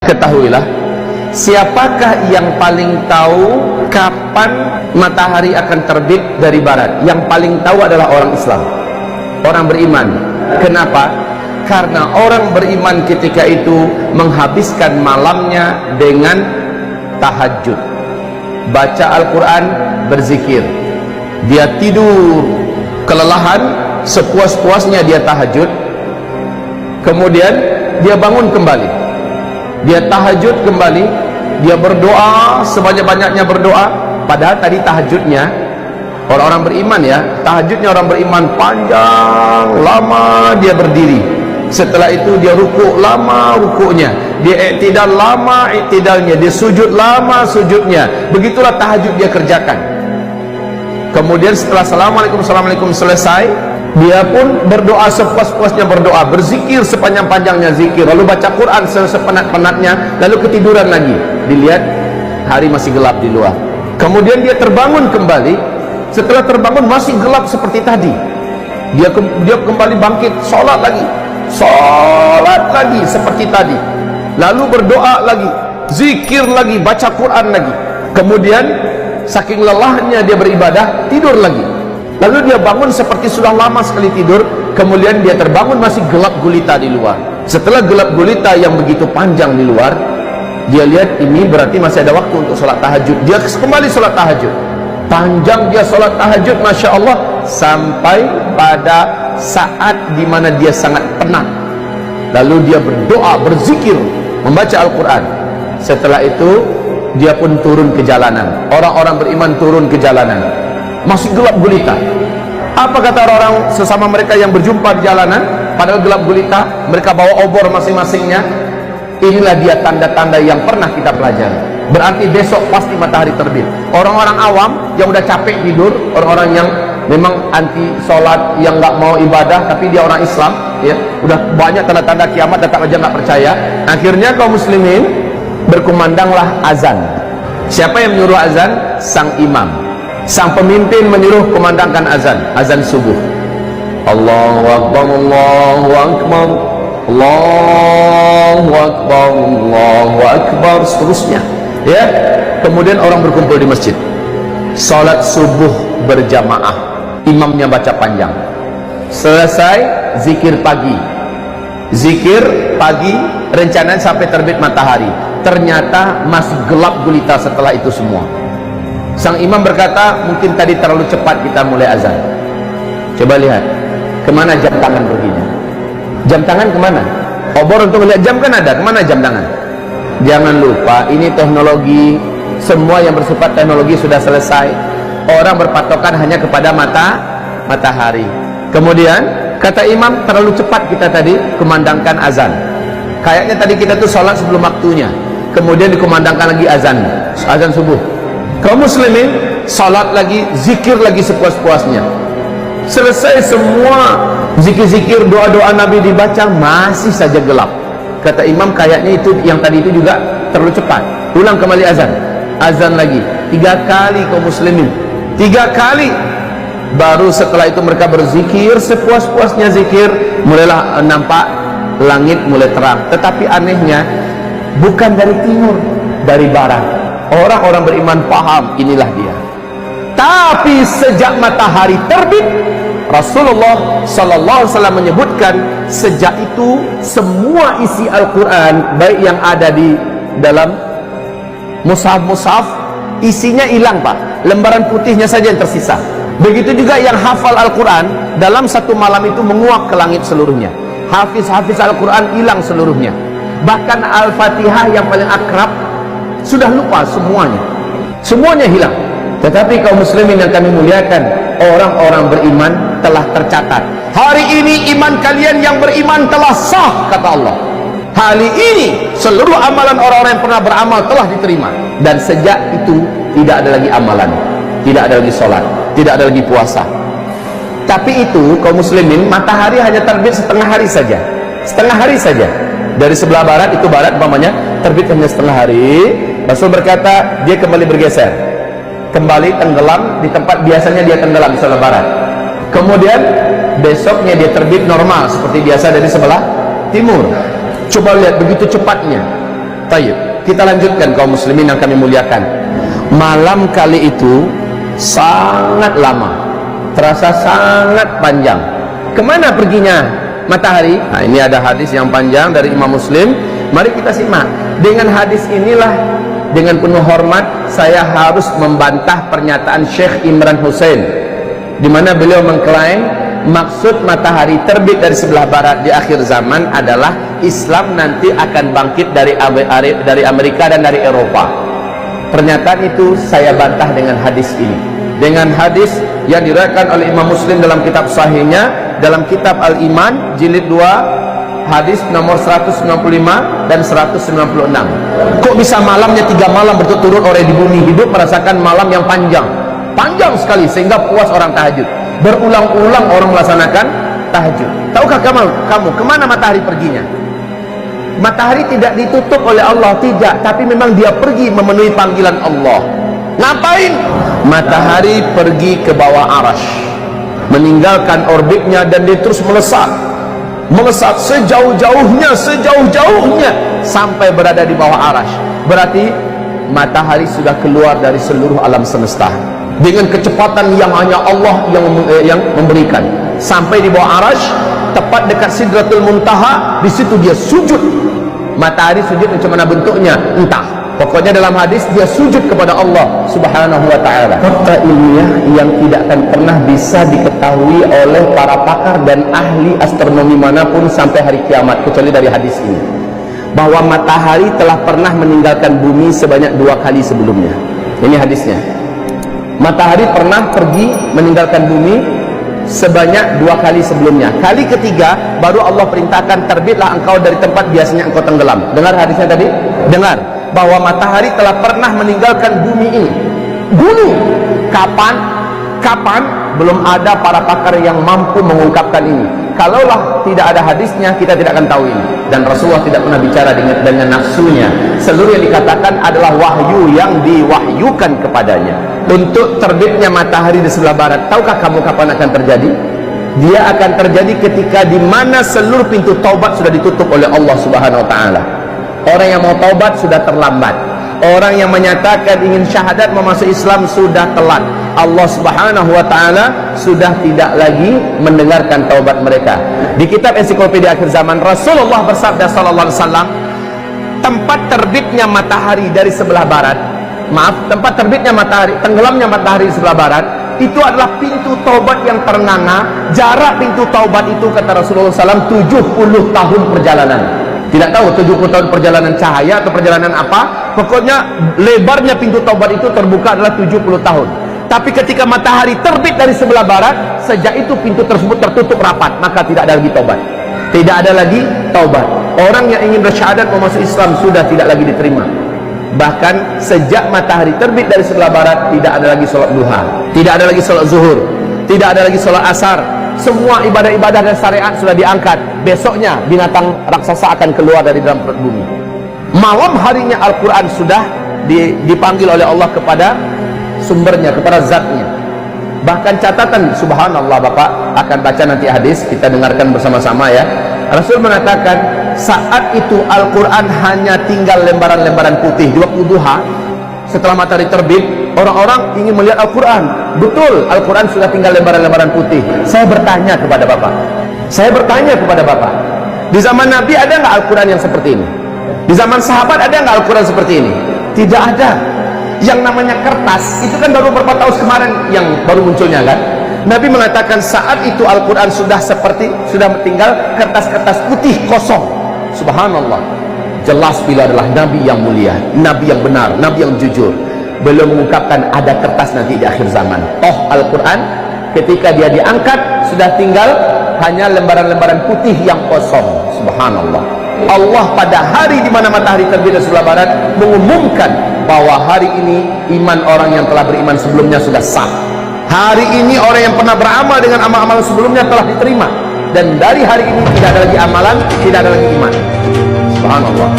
Ketahuilah, siapakah yang paling tahu kapan matahari akan terbit dari barat? Yang paling tahu adalah orang Islam, orang beriman. Kenapa? Karena orang beriman ketika itu menghabiskan malamnya dengan tahajud, baca Al-Quran, berzikir. Dia tidur kelelahan, sepuas-puasnya dia tahajud, kemudian dia bangun kembali, dia tahajud kembali, dia berdoa sebanyak-banyaknya berdoa. Padahal tadi tahajudnya orang-orang beriman, ya, tahajudnya orang beriman panjang, lama dia berdiri. Setelah itu dia rukuk, lama rukuknya, dia iktidal, lama iktidalnya, dia sujud, lama sujudnya. Begitulah tahajud dia kerjakan. Kemudian setelah assalamualaikum selesai, dia pun berdoa sepuas-puasnya berdoa, berzikir sepanjang-panjangnya zikir, lalu baca Quran sepenat-penatnya, lalu ketiduran lagi. Dilihat hari masih gelap di luar. Kemudian dia terbangun kembali. Setelah terbangun masih gelap seperti tadi. Dia kembali bangkit, sholat lagi seperti tadi. Lalu berdoa lagi, zikir lagi, baca Quran lagi. Kemudian saking lelahnya dia beribadah, tidur lagi. Lalu dia bangun seperti sudah lama sekali tidur. Kemudian dia terbangun masih gelap gulita di luar. Setelah gelap gulita yang begitu panjang di luar, dia lihat ini berarti masih ada waktu untuk sholat tahajud. Dia kembali sholat tahajud. Panjang dia sholat tahajud, Masya Allah, sampai pada saat dimana dia sangat penat. Lalu dia berdoa, berzikir, membaca Al-Quran. Setelah itu dia pun turun ke jalanan. Orang-orang beriman turun ke jalanan, masih gelap gulita. Apa kata orang-orang sesama mereka yang berjumpa di jalanan? Padahal gelap gulita, mereka bawa obor masing-masingnya. Inilah dia tanda-tanda yang pernah kita pelajari. Berarti besok pasti matahari terbit. Orang-orang awam yang udah capek tidur, orang-orang yang memang anti sholat, yang nggak mau ibadah, tapi dia orang Islam, ya, udah banyak tanda-tanda kiamat, tetap aja nggak percaya. Akhirnya kaum muslimin berkumandanglah azan. Siapa yang menyuruh azan? Sang imam, sang pemimpin menyuruh kumandangkan azan, azan subuh. Allahu Akbar, Allahu Akbar, Allahu Akbar, Allahu Akbar, seterusnya, ya. Kemudian orang berkumpul di masjid, salat subuh berjamaah, imamnya baca panjang. Selesai zikir pagi, rencananya sampai terbit matahari. Ternyata masih gelap gulita setelah itu semua. Sang imam berkata, mungkin tadi terlalu cepat kita mulai azan. Coba lihat kemana jam tangan perginya. Jam tangan kemana? Obor untuk melihat jam kan ada, kemana jam tangan? Jangan lupa, ini teknologi, semua yang bersifat teknologi sudah selesai. Orang berpatokan hanya kepada matahari. Kemudian kata imam, terlalu cepat kita tadi kumandangkan azan. Kayaknya tadi kita tuh sholat sebelum waktunya. Kemudian dikumandangkan lagi azan subuh. Kaum muslimin sholat lagi, zikir lagi sepuas-puasnya. Selesai semua zikir-zikir, doa-doa Nabi dibaca, masih saja gelap. Kata imam, kayaknya itu yang tadi itu juga terlalu cepat. Ulang kembali azan lagi 3 kali. Kaum muslimin 3 kali. Baru setelah itu mereka berzikir sepuas-puasnya zikir, mulailah nampak langit mulai terang. Tetapi anehnya bukan dari timur, dari barat. Orang-orang beriman paham, inilah dia. Tapi sejak matahari terbit, Rasulullah sallallahu alaihi wasallam menyebutkan, sejak itu semua isi Al-Quran, baik yang ada di dalam mushaf, isinya hilang, Pak. Lembaran putihnya saja yang tersisa. Begitu juga yang hafal Al-Quran, dalam satu malam itu menguap ke langit seluruhnya. Hafiz Al-Quran hilang seluruhnya. Bahkan Al-Fatihah yang paling akrab sudah lupa semuanya hilang. Tetapi kaum muslimin yang kami muliakan, orang-orang beriman telah tercatat. Hari ini iman kalian yang beriman telah sah, kata Allah. Hari ini seluruh amalan orang-orang yang pernah beramal telah diterima. Dan sejak itu tidak ada lagi amalan, tidak ada lagi sholat, tidak ada lagi puasa. Tapi itu kaum muslimin, matahari hanya terbit setengah hari saja. Dari sebelah barat, itu barat umpamanya, terbit hanya setengah hari. Rasul berkata, dia kembali bergeser, kembali tenggelam di tempat biasanya dia tenggelam, di sebelah barat. Kemudian besoknya dia terbit normal seperti biasa dari sebelah timur. Coba lihat begitu cepatnya. Tayyib, kita lanjutkan kaum muslimin yang kami muliakan. Malam kali itu sangat lama, terasa sangat panjang. Kemana perginya matahari? Nah, ini ada hadis yang panjang dari Imam Muslim. Mari kita simak. Dengan hadis inilah, dengan penuh hormat, saya harus membantah pernyataan Syekh Imran Hussein, di mana beliau mengklaim maksud matahari terbit dari sebelah barat di akhir zaman adalah Islam nanti akan bangkit dari Amerika dan dari Eropa. Pernyataan itu saya bantah dengan hadis ini, dengan hadis yang diriwayatkan oleh Imam Muslim dalam kitab sahihnya, dalam kitab Al-Iman jilid 2 hadis nomor 195 dan 196. Kok bisa malamnya 3 malam berturut-turut orang di bumi hidup merasakan malam yang panjang sekali sehingga puas orang tahajud? Berulang-ulang orang melaksanakan tahajud. Tahukah kamu kemana matahari perginya? Matahari tidak ditutup oleh Allah, tidak, tapi memang dia pergi memenuhi panggilan Allah. Ngapain? Matahari pergi ke bawah arash, meninggalkan orbitnya, dan dia terus melesat sejauh-jauhnya sampai berada di bawah arash. Berarti matahari sudah keluar dari seluruh alam semesta dengan kecepatan yang hanya Allah yang memberikan, sampai di bawah arash, tepat dekat Sidratul Muntaha. Di situ dia sujud. Matahari sujud macam mana bentuknya entah, pokoknya dalam hadis dia sujud kepada Allah Subhanahu wa ta'ala. Fakta ilmiah yang tidak akan pernah bisa diketahui oleh para pakar dan ahli astronomi manapun sampai hari kiamat, kecuali dari hadis ini, bahwa matahari telah pernah meninggalkan bumi sebanyak 2 kali sebelumnya. Ini hadisnya. Matahari pernah pergi meninggalkan bumi sebanyak 2 kali sebelumnya. Kali ketiga baru Allah perintahkan, terbitlah engkau dari tempat biasanya engkau tenggelam. Dengar hadisnya tadi? Dengar bahwa matahari telah pernah meninggalkan bumi ini. Bumi kapan? Belum ada para pakar yang mampu mengungkapkan ini. Kalaulah tidak ada hadisnya, kita tidak akan tahu ini. Dan Rasulullah tidak pernah bicara dengan nafsunya. Seluruh yang dikatakan adalah wahyu yang diwahyukan kepadanya. Untuk terbitnya matahari di sebelah barat, tahukah kamu kapan akan terjadi? Dia akan terjadi ketika di mana seluruh pintu taubat sudah ditutup oleh Allah Subhanahu wa ta'ala. Orang yang mau taubat sudah terlambat. Orang yang menyatakan ingin syahadat memasuk Islam sudah telat. Allah Subhanahu wa ta'ala sudah tidak lagi mendengarkan taubat mereka. Di kitab Ensiklopedia Akhir Zaman, Rasulullah bersabda sallallahu alaihi wasallam, tempat terbitnya matahari dari sebelah barat, tempat terbitnya matahari, tenggelamnya matahari di sebelah barat, itu adalah pintu taubat yang ternganga. Jarak pintu taubat itu, kata Rasulullah SAW, 70 tahun perjalanan. Tidak tahu 70 tahun perjalanan cahaya atau perjalanan apa, pokoknya lebarnya pintu taubat itu terbuka adalah 70 tahun. Tapi ketika matahari terbit dari sebelah barat, sejak itu pintu tersebut tertutup rapat, maka tidak ada lagi taubat. Tidak ada lagi taubat. Orang yang ingin bersyahadat memasuk Islam sudah tidak lagi diterima. Bahkan sejak matahari terbit dari sebelah barat, tidak ada lagi sholat duha, tidak ada lagi sholat zuhur, tidak ada lagi sholat asar. Semua ibadah-ibadah dan syariat sudah diangkat. Besoknya binatang raksasa akan keluar dari dalam perut bumi. Malam harinya Al-Quran sudah dipanggil oleh Allah kepada sumbernya, kepada zatnya. Bahkan catatan, subhanallah, Bapak akan baca nanti hadis, kita dengarkan bersama-sama ya. Rasul mengatakan saat itu Al-Quran hanya tinggal lembaran-lembaran putih. Di waktu duha, setelah matahari terbit, orang-orang ingin melihat Al-Quran. Betul, Al-Quran sudah tinggal lembaran-lembaran putih. Saya bertanya kepada Bapak, di zaman Nabi ada nggak Al-Quran yang seperti ini? Di zaman sahabat ada nggak Al-Quran seperti ini? Tidak ada. Yang namanya kertas itu kan baru beberapa tahun kemarin yang baru munculnya kan. Nabi mengatakan saat itu Al-Quran sudah tinggal kertas-kertas putih kosong. Subhanallah. Jelas bila adalah Nabi yang mulia, Nabi yang benar, Nabi yang jujur. Belum mengungkapkan ada kertas nanti di akhir zaman. Al-Quran ketika dia diangkat sudah tinggal hanya lembaran-lembaran putih yang kosong. Subhanallah. Allah pada hari di mana matahari terbit dari sebelah barat mengumumkan bahwa hari ini iman orang yang telah beriman sebelumnya sudah sah. Hari ini orang yang pernah beramal dengan amal-amal sebelumnya telah diterima. Dan dari hari ini tidak ada lagi amalan, tidak ada lagi iman. Subhanallah.